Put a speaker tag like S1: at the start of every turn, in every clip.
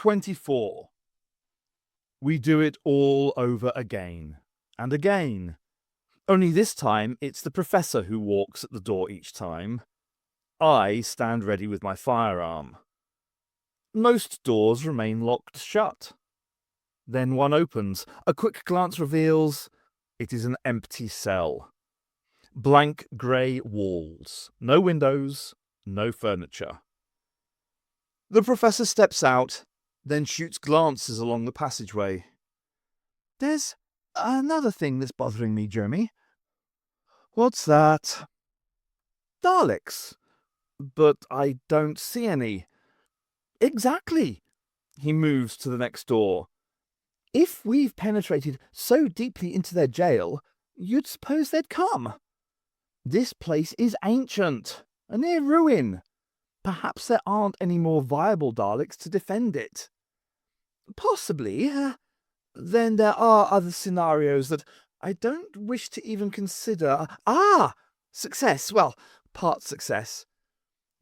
S1: 24. We do it all over again and again. Only this time it's the professor who walks at the door each time. I stand ready with my firearm. Most doors remain locked shut. Then one opens. A quick glance reveals it is an empty cell. Blank grey walls. No windows, no furniture. The professor steps out, then shoots glances along the passageway. There's another thing that's bothering me, Jeremy. What's that? Daleks. But I don't see any. Exactly. He moves to the next door. If we've penetrated so deeply into their jail, you'd suppose they'd come. This place is ancient, a near ruin. Perhaps there aren't any more viable Daleks to defend it. Possibly. Then there are other scenarios that I don't wish to even consider. Success. Well, part success.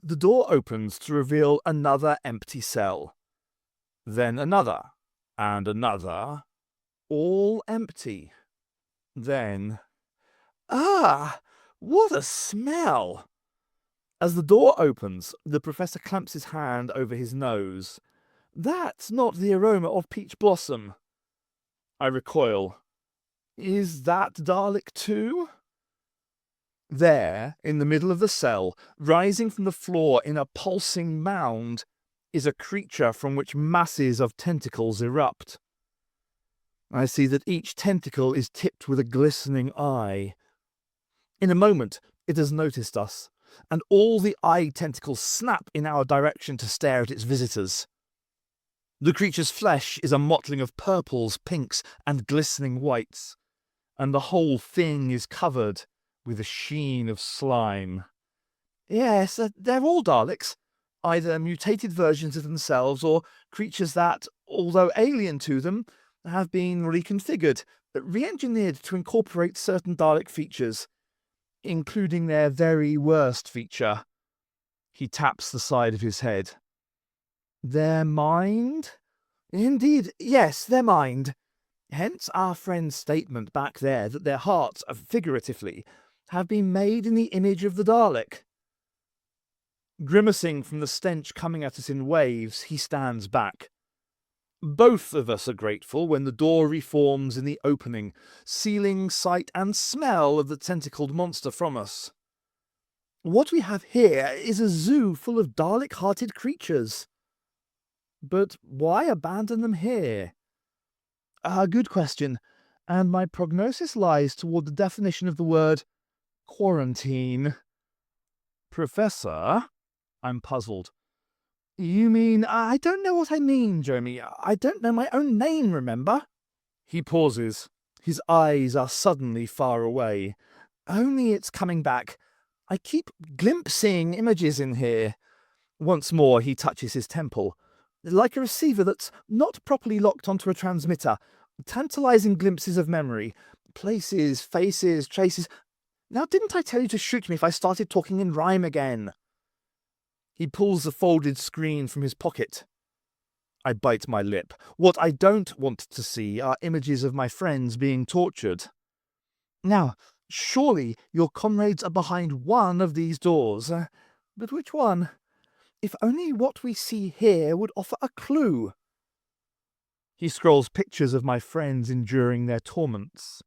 S1: The door opens to reveal another empty cell. Then another, and another, all empty. Then... what a smell! As the door opens, the professor clamps his hand over his nose. That's not the aroma of peach blossom. I recoil. Is that Dalek too? There, in the middle of the cell, rising from the floor in a pulsing mound, is a creature from which masses of tentacles erupt. I see that each tentacle is tipped with a glistening eye. In a moment, it has noticed us, and all the eye tentacles snap in our direction to stare at its visitors. The creature's flesh is a mottling of purples, pinks, and glistening whites, and the whole thing is covered with a sheen of slime. Yes, they're all Daleks, either mutated versions of themselves or creatures that, although alien to them, have been reconfigured, re-engineered to incorporate certain Dalek features, including their very worst feature. He taps the side of his head. Their mind? Indeed, yes, their mind. Hence our friend's statement back there that their hearts, figuratively, have been made in the image of the Dalek. Grimacing from the stench coming at us in waves, he stands back. Both of us are grateful when the door reforms in the opening, sealing sight and smell of the tentacled monster from us. What we have here is a zoo full of Dalek-hearted creatures. But why abandon them here? A good question, and my prognosis lies toward the definition of the word quarantine. Professor? I'm puzzled. You mean... I don't know what I mean, Jeremy. I don't know my own name, remember? He pauses. His eyes are suddenly far away. Only it's coming back. I keep glimpsing images in here. Once more he touches his temple. Like a receiver that's not properly locked onto a transmitter. Tantalizing glimpses of memory. Places, faces, traces. Now, didn't I tell you to shoot me if I started talking in rhyme again? He pulls the folded screen from his pocket. I bite my lip. What I don't want to see are images of my friends being tortured. Now, surely your comrades are behind one of these doors. But which one? If only what we see here would offer a clue. He scrolls pictures of my friends enduring their torments.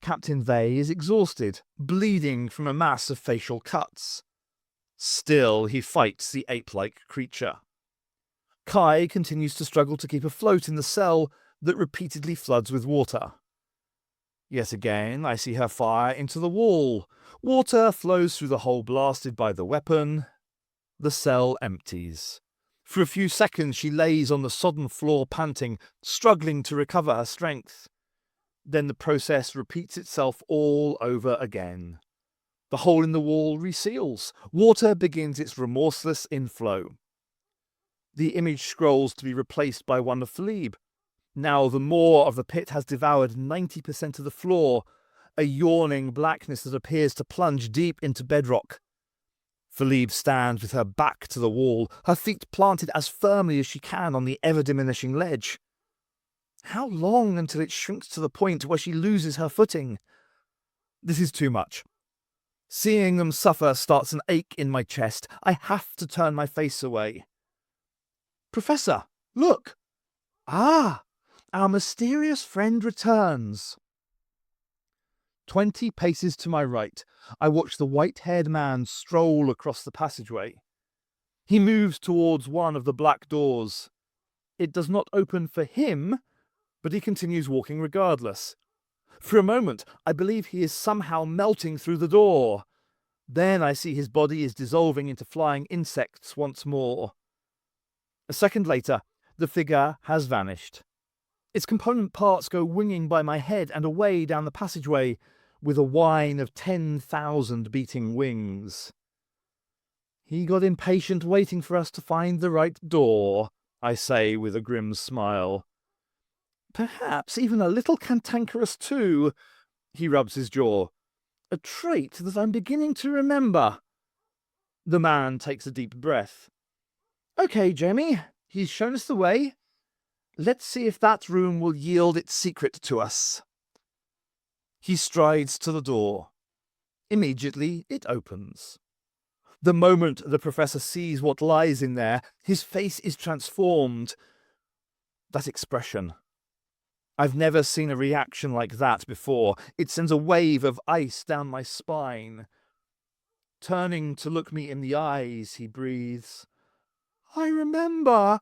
S1: Captain Vey is exhausted, bleeding from a mass of facial cuts. Still, he fights the ape-like creature. Kai continues to struggle to keep afloat in the cell that repeatedly floods with water. Yet again, I see her fire into the wall. Water flows through the hole blasted by the weapon. The cell empties. For a few seconds she lays on the sodden floor panting, struggling to recover her strength. Then the process repeats itself all over again. The hole in the wall reseals. Water begins its remorseless inflow. The image scrolls to be replaced by one of Philippe. Now the maw of the pit has devoured 90% of the floor, a yawning blackness that appears to plunge deep into bedrock. Philippe stands with her back to the wall, her feet planted as firmly as she can on the ever-diminishing ledge. How long until it shrinks to the point where she loses her footing? This is too much. Seeing them suffer starts an ache in my chest. I have to turn my face away. Professor, look! Ah! Our mysterious friend returns. 20 paces to my right, I watch the white-haired man stroll across the passageway. He moves towards one of the black doors. It does not open for him, but he continues walking regardless. For a moment, I believe he is somehow melting through the door. Then I see his body is dissolving into flying insects once more. A second later, the figure has vanished. Its component parts go winging by my head and away down the passageway with a whine of 10,000 beating wings. He got impatient waiting for us to find the right door, I say with a grim smile. Perhaps even a little cantankerous too. He rubs his jaw. A trait that I'm beginning to remember. The man takes a deep breath. Okay, Jamie, he's shown us the way. Let's see if that room will yield its secret to us. He strides to the door. Immediately it opens. The moment the professor sees what lies in there, his face is transformed. That expression. I've never seen a reaction like that before. It sends a wave of ice down my spine. Turning to look me in the eyes, he breathes, I remember.